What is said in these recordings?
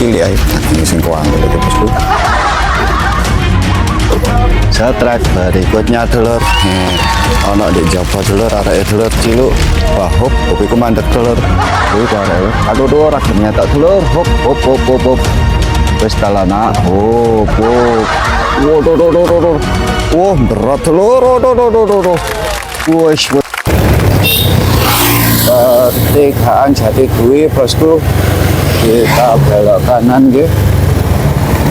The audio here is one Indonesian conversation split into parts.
cilik ae. Ini sing kuang itu bosku. Setrek berikutnya dulur. Ono di Jawa dulur, arek dulur ciluk. Wah, hop, iku mandek dulur. Kuwi arek. Aduh dua ora ternyata dulur. Hop, hop, hop, hop, hop. Wis talana. Hop, hop. Wo. Wah, berat dulur. Wes. Pertigaan Jati Dwi bosku. Kita belok kanan nggih.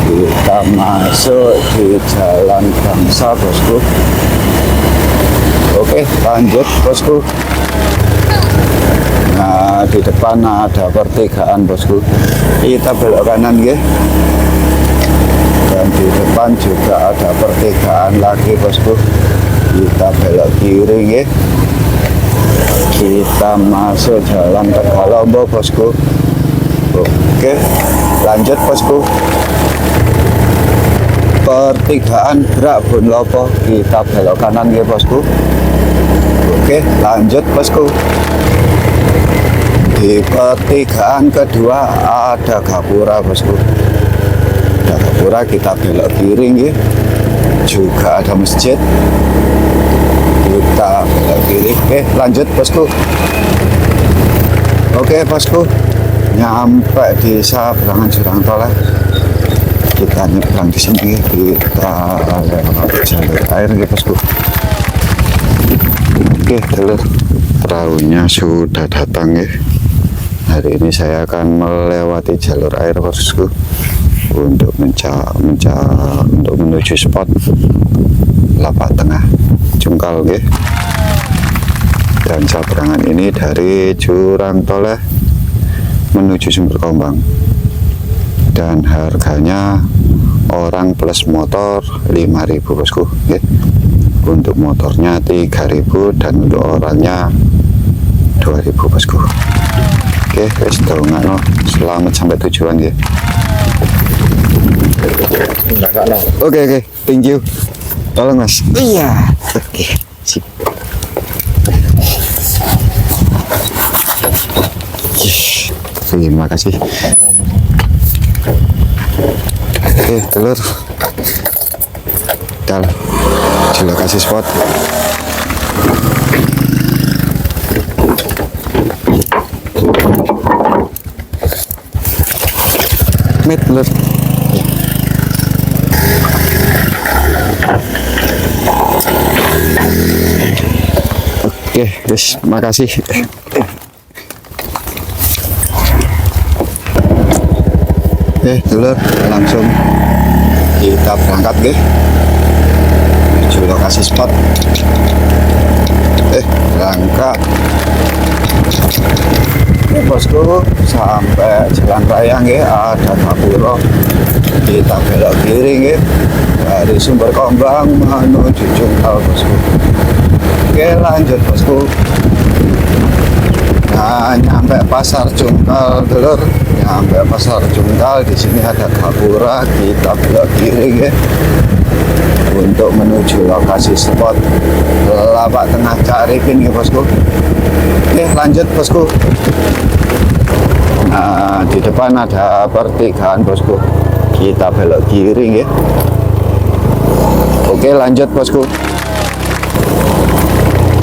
Kita masuk di Jalan Bangsa bosku. Oke, lanjut bosku. Nah, di depan ada pertigaan bosku. Kita belok kanan ya. Dan di depan juga ada pertigaan lagi bosku. Kita belok kiri ya. Kita masuk Jalan Tegalombo bosku. Oke, lanjut bosku. Pertigaan Gerak Bunlopo, kita belok kanan ya bosku. Oke, lanjut bosku. Di pertigaan kedua ada Gapura bosku. Ada Gapura, kita belok kiri ya. Juga ada masjid. Kita belok kiri. Oke, lanjut bosku. Oke bosku, nyampe di Sabrangan Jurang Tol. Kita nyebrang di sini, kita lewat jalur air ya bosku. Oke dulur, perahunya sudah datang ya. Hari ini saya akan melewati jalur air bosku untuk untuk menuju spot Lapak Tengah Jungkal ya. Dan sabrangan ini dari Jurang Tol menuju Sumber Kombang. Dan harganya orang plus motor 5.000 bosku ya. Untuk motornya 3.000 dan untuk orangnya 2.000 bosku. Oke, wes dongano, selamat sampai tujuan ya. Oke, thank you. Tolong mas. Iya. Oke, sip. Terima kasih. Oke telur, kita di lokasi spot. Met telur. Oke, guys, makasih. Dulur, langsung kita berangkat ke menuju lokasi spot. Berangkat bosku sampai Jalan Raya nggih, ada Gapura. Kita belok kiri nggih dari Sumber Kombang menuju Jungkal bosku. Oke, lanjut bosku. Nah, nyampe Pasar Jungkal dulur. Sampai Pasar Jungkal, di sini ada Gapura, kita belok kiri ya, untuk menuju lokasi spot Lapak Tengah Caripin ya bosku. Oke, lanjut bosku. Nah, di depan ada pertigaan bosku, kita belok kiri ya. Oke, lanjut bosku.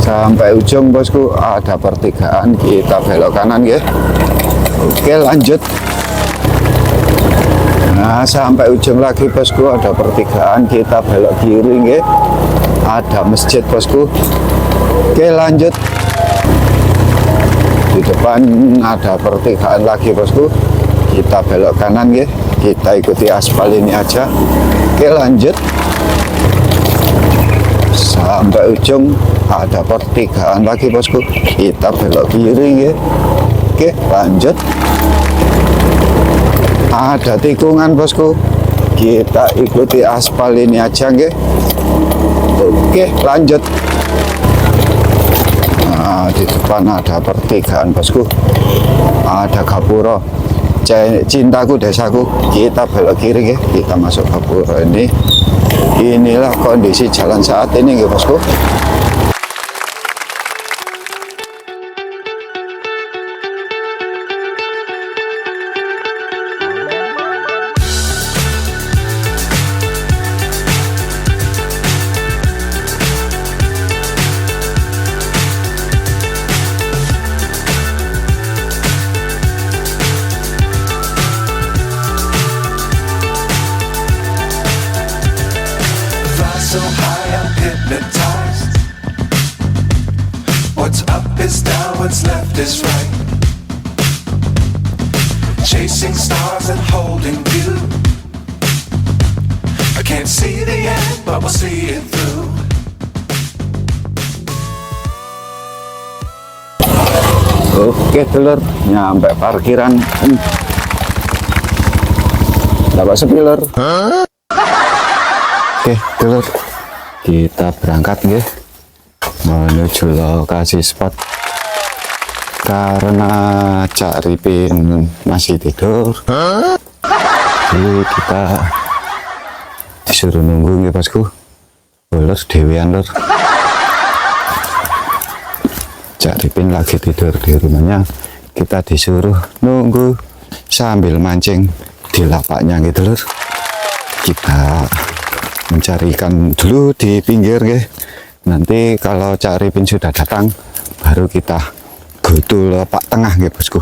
Sampai ujung bosku ada pertigaan, kita belok kanan ya. Oke, lanjut. Nah, sampai ujung lagi bosku ada pertigaan, kita belok kiri nggih. Ada masjid bosku. Oke, lanjut. Di depan ada pertigaan lagi bosku. Kita belok kanan nggih. Kita ikuti aspal ini aja. Oke, lanjut. Sampai ujung ada pertigaan lagi bosku. Kita belok kiri nggih. Oke, lanjut. Ada tikungan bosku, kita ikuti aspal ini aja nggih. Oke, lanjut. Nah, di depan ada pertigaan bosku, ada Gapura. Cintaku Desaku, kita belok kiri nggih. Kita masuk Gapura ini. Inilah kondisi jalan saat ini nggih bosku. is down, what's left is right. Chasing stars and holding you. I can't see the end, but we'll see it through. Oke telur, nyampe parkiran. Dapat spiller. Oke telur, kita berangkat nggih menuju lokasi spot. Karena Cak Ripin masih tidur, jadi kita disuruh nunggu nggih bosku. Lur dewean lur. Cak Ripin lagi tidur di rumahnya, kita disuruh nunggu sambil mancing di lapaknya gitu lur. Kita mencari ikan dulu di pinggir nggih. Nanti kalau Cak Ripin sudah datang baru kita goto lapak tengah nggih bosku.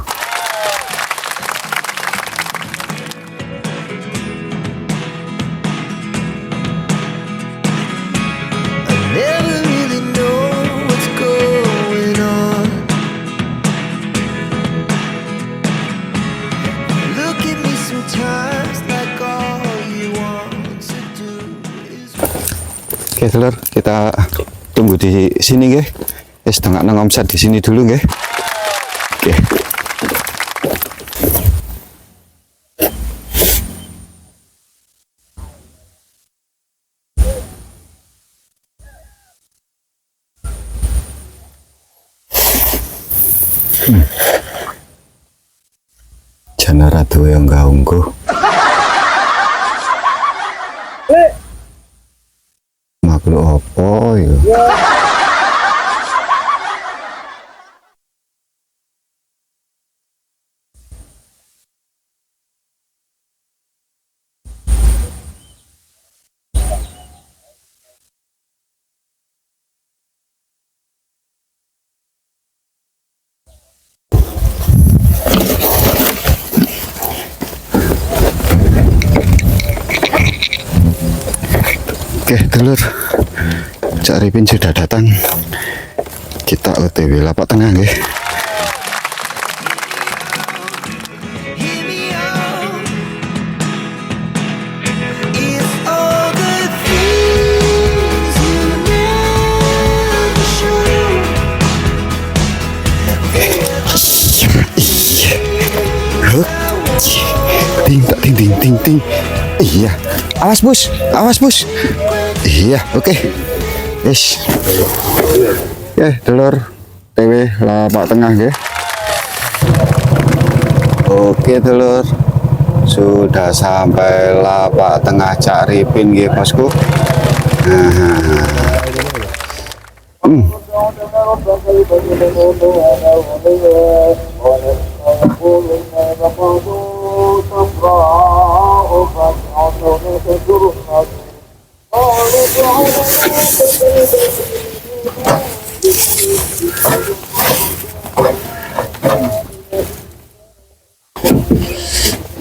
Oke telur, kita tunggu di sini nggih. Wis tengah nang omset di sini dulu nggih. Oke. Jana ratu yang gak ungguh. Makhluk apa ya? Oke telur, Cak Ripin sudah datang. Kita OTW lapak tengah nggih. Ting tak ting ting ting ting. Iya, awas bos, awas bos. Iya, oke. Yes. Telur TW lapak tengah nggih. Oke telur, sudah sampai lapak tengah Cak Ripin nggih bosku.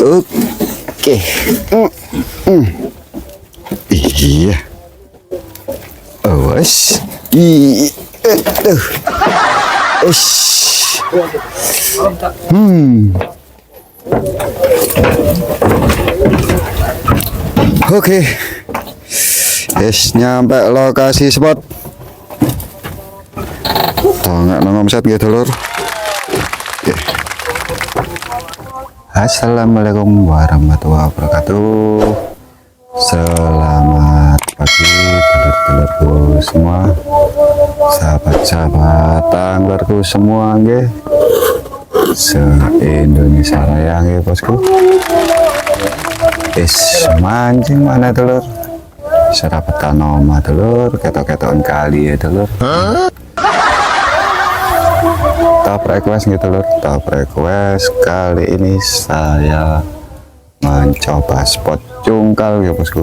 Oke. Iya. Awas. Oke. Nyampe lokasi spot. Nggak ngomset gitu lur. Assalamualaikum warahmatullahi wabarakatuh. Selamat pagi telur-telurku semua, sahabat-sahabat tanglerku semua nggih, se-Indonesia Raya nggih bosku. Mancing mana telur? Serapetan oma telur, ketok-ketokan kali ya telur. Top request gitu lur, top request kali ini saya mencoba spot cungkal ya bosku.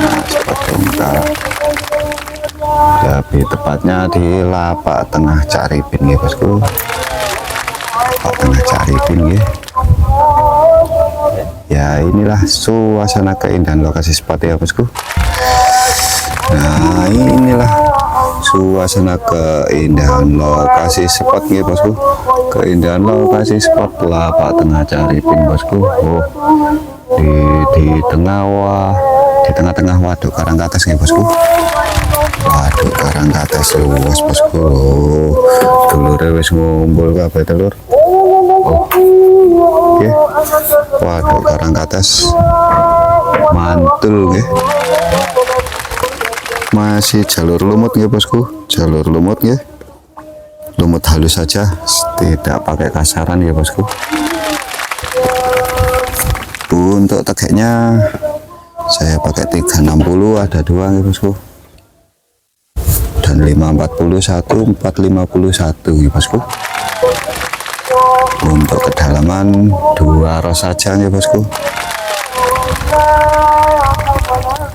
Nah, spot cungkal lebih tepatnya di lapak tengah Cak Ripin ya bosku. Lapak tengah Cak Ripin ya. Ya inilah suasana keindahan lokasi spot ya bosku. Nah inilah suasana keindahan lokasi spot nggih bosku. Keindahan lokasi spot lapak tengah Caripin bosku. Oh, di tengah-tengah waduk Karangkates nggih bosku. Waduk Karangkates luas bosku. Dulure wis ngumpul kabeh telur. Oh. Oke. Waduk Karangkates. Mantul nggih. Masih jalur lumut nggih bosku, jalur lumut nggih. Lumut halus saja, tidak pakai kasaran ya bosku. Untuk tegeknya saya pakai 360, ada 2 nggih bosku. Dan 541, 451 nggih bosku. Untuk kedalaman 2 ros saja nggih bosku.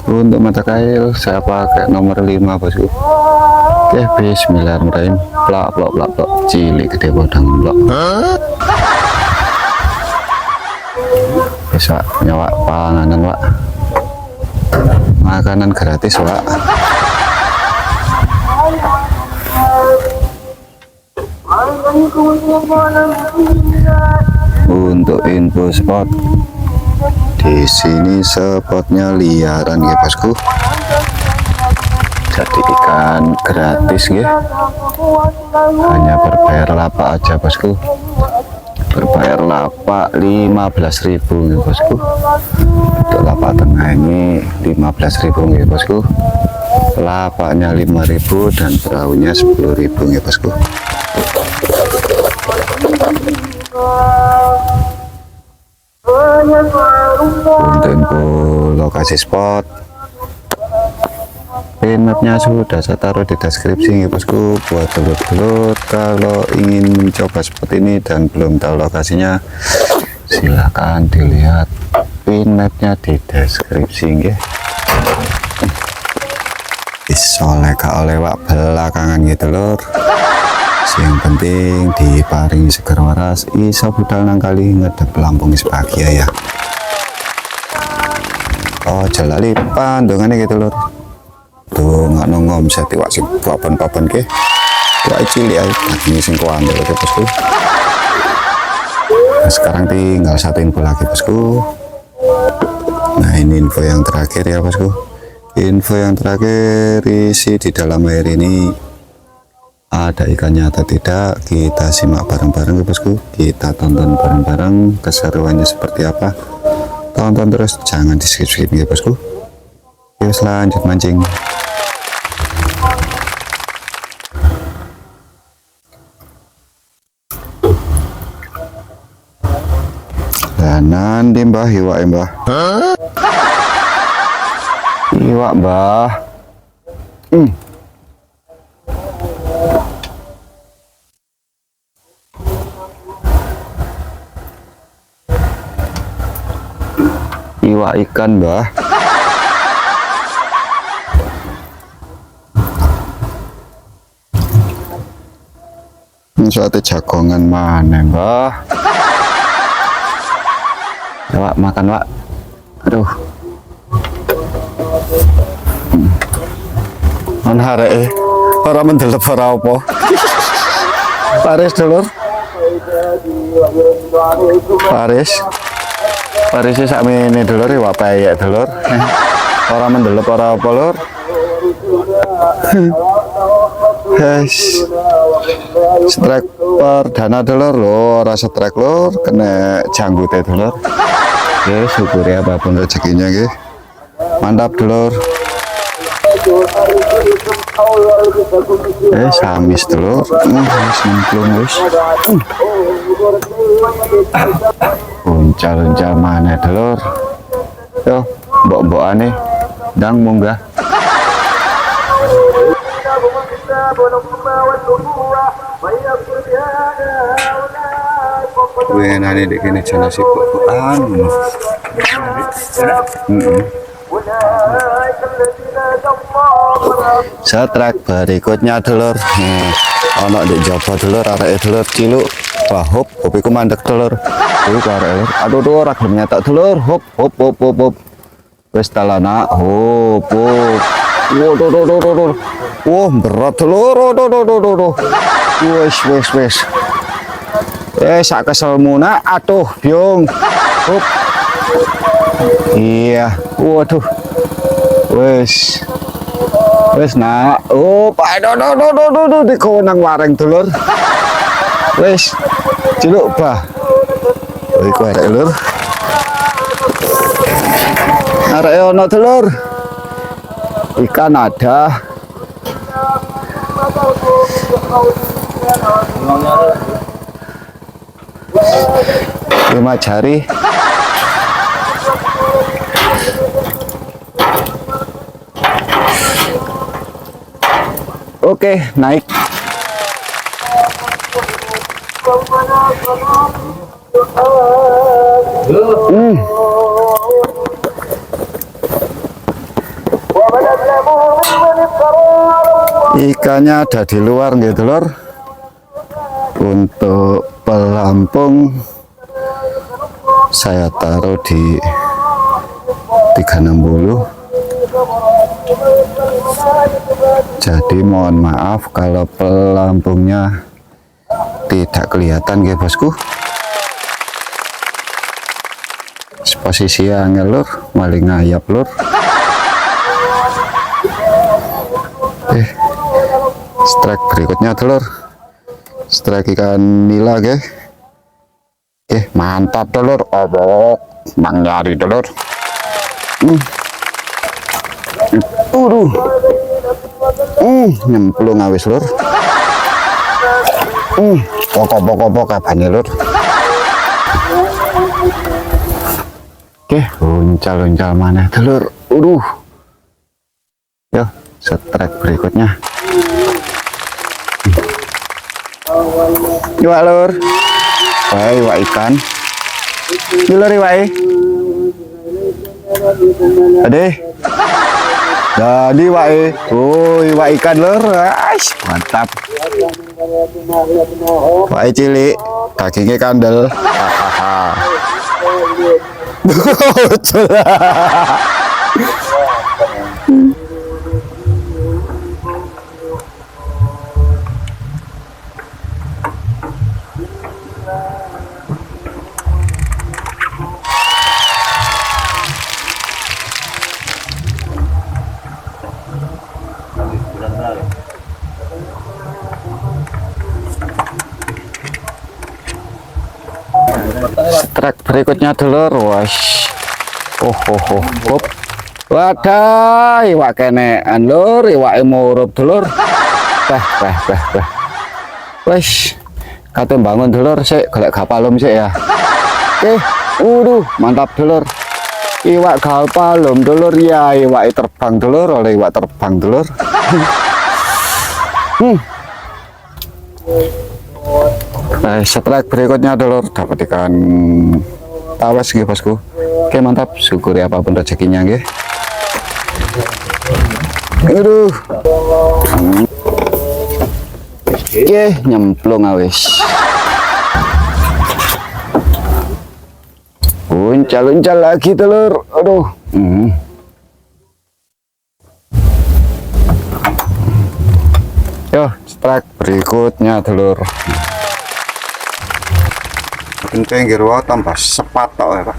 Untuk mata kail saya pakai nomor 5 bosku. Oke, bismillahirrahmanirrahim. Plak plak plak plak, cilik gede bodang plak. Bisa nyawa panganan Pak. Makanan gratis Pak. Untuk info spot, di sini spotnya liaran ya bosku. Jadi ikan gratis ya. Hanya berbayar lapak aja bosku. Berbayar lapak 15.000 ya bosku. Untuk lapak tengah ini 15.000 ya bosku. Lapaknya 5.000 dan perahunya 10.000 ya bosku. Untuk info lokasi spot, pin mapnya sudah saya taruh di deskripsi ya bosku. Buat telur-telur kalau ingin mencoba spot ini dan belum tahu lokasinya, silahkan dilihat pin mapnya di deskripsi ya. Isoleh oleh wak belakangan gitu lor. Yang penting diparingi seger waras, iso budal nang kali ngedep Lampung is bahagia ya. Oh jalali pandungannya gitu lor. Tuh nggak nongom saya tiwak si papan-papan ke. Tuh cili aja, ini sing kuandel ke bosku. Nah, sekarang tinggal satu info lagi bosku. Nah ini info yang terakhir ya bosku. Info yang terakhir, isi di dalam air ini ada ikannya atau tidak, kita simak bareng-bareng ya bosku. Kita tonton bareng-bareng keseruannya seperti apa. Tonton terus, jangan di skip-skip ya bosku. Yuk lanjut mancing. Dan nanti mbah iwak mbah. Iwak mbah. Iwak ikan mbah. Suatu jagongan mana mbah. Ya Wak, makan Wak. Aduh. On hareke ora mendelep ora apa. Paris dulur. Paris sakmene dulur ya payek dulur. Ora mendelep ora apa lur. Guys. Strike perdana dulur lho, ora strike lur, kena janggute dulur. Oke, syukuri apapun rezekinya nggih. Mantap dulur. Samis dulur. Simplung wis. Uncal-uncal mana dulur. Yo, mbok-mbokane ndang munggah. Wenane dek kene nasi kokokan. Satrak berikutnya dulur. Ono di Jawa dulur, arek dulur ciluk. Wah, hop, kopiku mandek dulur. Kuwi arek. Aduh tuh ora gelem nyetak dulur. Hop, hop, hop, hop, hop. Wis talana. Hop, hop. Wo, Wah, berat telur. Aduh. Wes. Sak keselmu nak. Atuh, biung. Hup. Iya. Waduh. Wes nak. Oh, aduh. Dikonang wareng telur. Wes. Ciluk bah. Iku arek lur. Arek ono telur. Ikan ada. 5 jari. Oke, naik. Ikannya ada di luar gitu lor. Untuk pelampung saya taruh di 360. Jadi mohon maaf kalau pelampungnya tidak kelihatan ya bosku. Posisi yang lur maling ngayap lur. Strike berikutnya telur. Strike ikan nila ke. Mantap telur. Mang nyari telur. Nyemplung awis lur. Pokok apanya lur. Uncal mana telur. Yo, strike berikutnya. Iwak lur. Iwak ikan. Lur iwak. Ade. Jadi iwak. Iwak ikan lur. Mantap. Iwak cilik, dagingnya kandel. Strike berikutnya telur. Hop. Wadah, iwak kenean lur, iwak murup telur. Wes, kate bangun telur sik, golek gapalum sik ya. Mantap telur. Iwak gapalum telur ya, iwak terbang telur, oleh iwak terbang telur. Strike berikutnya telur dapat ikan tawas gitu bosku. Oke mantap, syukuri apapun rezekinya nggih. Nyemplung awis. Uncal lagi telur. Yo, strike berikutnya telur. Kenceng girwa tambah sepat tok ya, Pak.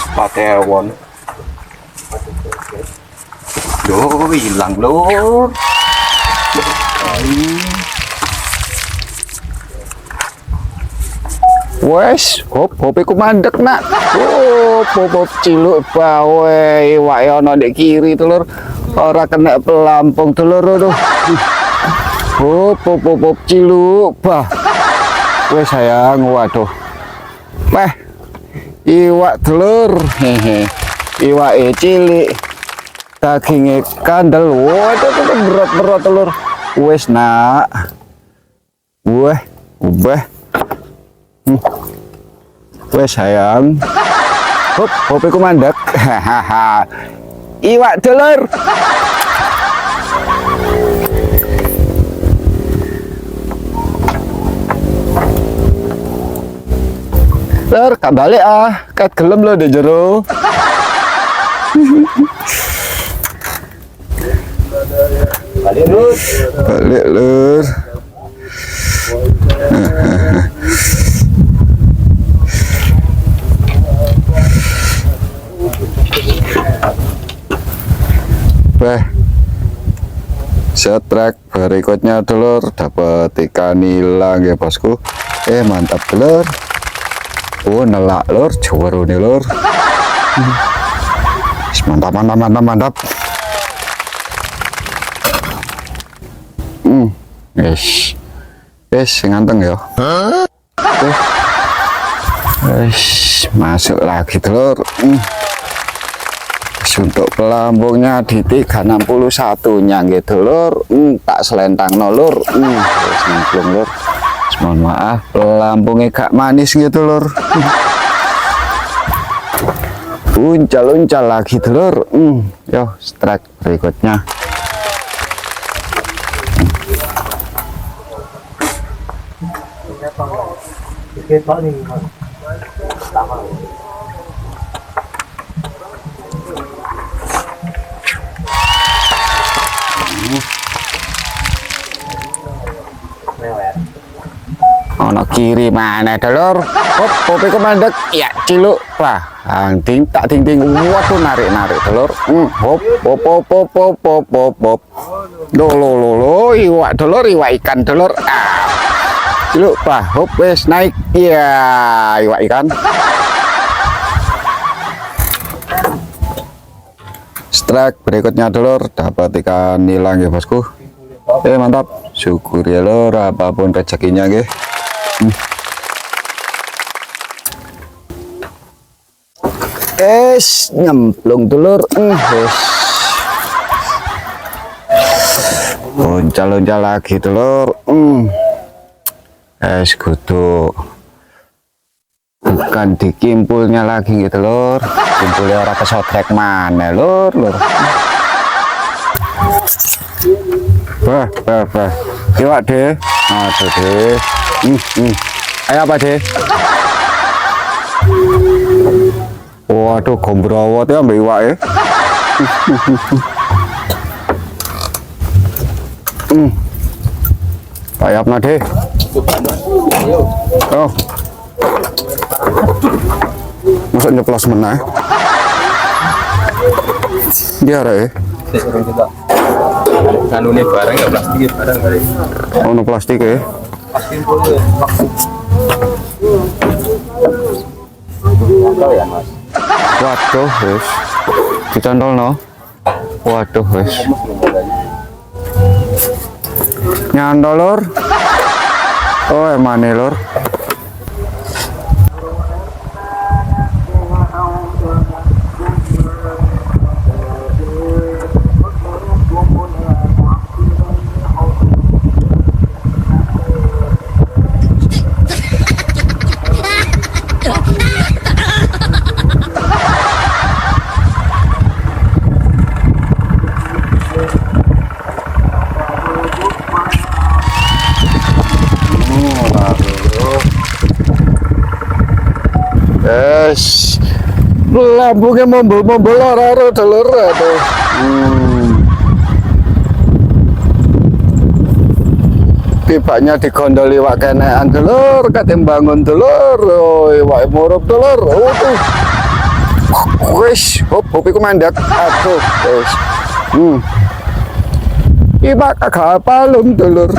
Sepat ewon. Hilang lur. Wes, hop iku mandek nak. Hop ciluk bawe iwak ono ndek kiri telur. Ora kena pelampung telur aduh. Hop ciluk bah. Wes sayang, waduh. Iwak telur. Iwak cilik. Dagingnya kandel. Waduh, berat telur. Wes nak. Ubah. Wes sayang. Hop iku mandek. Iwak telur. Lur, balik kat gelem lo di jero. Balik lur. Setrek berikutnya dulur, dapat ikan nila ya bosku. Mantap dulur. Nelak lur, jawaro nih lur. Mantap. Nganteng ya. Masuk lagi telur. Untuk pelambungnya di 361 nya gitu lur. Tak selentang no lur. Nyemplung lur. Mohon maaf pelambungnya gak manis gitu lur. Uncal lagi telur. Yo strike berikutnya. Ono kiri mana telur. Kopi mandek ya ciluk lah. Ting waduh narik telur. Hop. Lo iwak telur, iwak ikan telur. Ciluk lah. Hop wes naik ya iwak ikan. Strike berikutnya telur, dapat ikan nilang ya bosku. Mantap, syukur ya lor, apapun rezekinya nggih. Nyemplung telur. Loncal lagi telur. Kudu bukan dikimpulnya lagi gitu lor. Kimpulnya orang kesotrek mana lor. Wah. Iwak deh. Aduh deh. Ayo apa deh? Waduh, gombrawot ya mbak iwak ya. Kayak apa deh? Oh. Masuk nyeplos meneh. Dia ada ya? Kanune barang ya plastik barang kali. Oh, plastik ya? Plastik boleh. Ya, Mas. Waduh, wes. Dicantol no. Waduh, wes. Nyantol lor. Oh, emane lor. Lambungnya mombol raro telur aduh. Pipanya digondoli wak kenean telur, katimbangun telur, wak murup telur. Tuh. Wis, hopiku mandek. Aduh, wis. Iba kagak palung telur.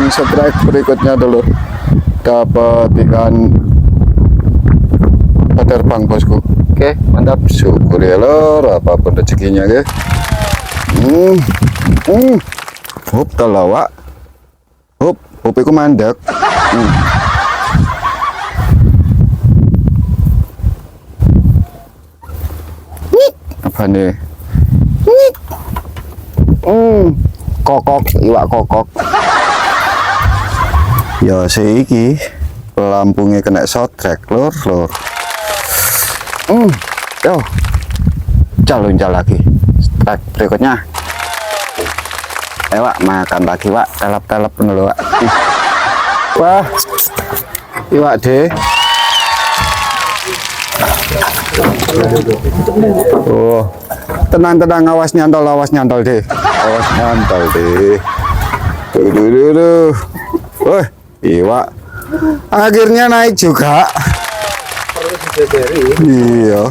Strike berikutnya telur. Dapat ikan terbang bosku. Oke, mantap, syukur ya lor, apapun rezekinya ya. Hop telawak. Hopiku mandek. Apa nih? Kokok, iwak kokok. Ya seiki pelampungnya kena sotrek lor. Yo, calon lagi. Strike berikutnya. Wak, makan lagi wak, telap dulu wak. Wah, iwak deh. Oh, tenang, awas nyantol deh. awas nyantai deh. Duh. Woi, iwak. Akhirnya naik juga. Iya.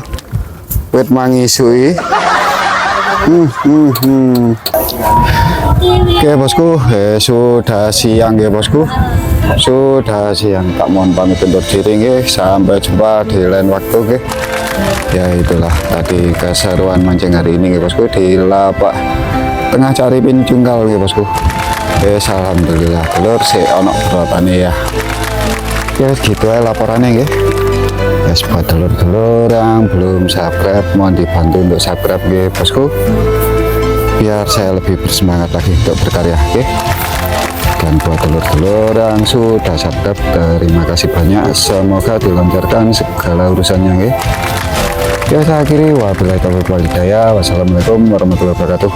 Wet mangisui. Oke bosku, sudah siang ya bosku. Sudah siang, tak mohon pamit undur diri nggih. Sampai jumpa di lain waktu nggih. Ya itulah tadi keseruan mancing hari ini nggih bosku di Lapak Tengah Caripin Jungkal nggih bosku. Alhamdulillah telur si ono berotane ya. Ya gitu aja laporannya nggih. Guys, buat telur-telur yang belum subscribe mohon dibantu untuk subscribe nggih bosku. Biar saya lebih bersemangat lagi untuk berkarya nggih. Dan buat telur-telur yang sudah subscribe, terima kasih banyak. Semoga dilancarkan segala urusannya nggih. Ya saya akhiri wabillahi taufiq wal hidayah. Wassalamualaikum warahmatullahi wabarakatuh.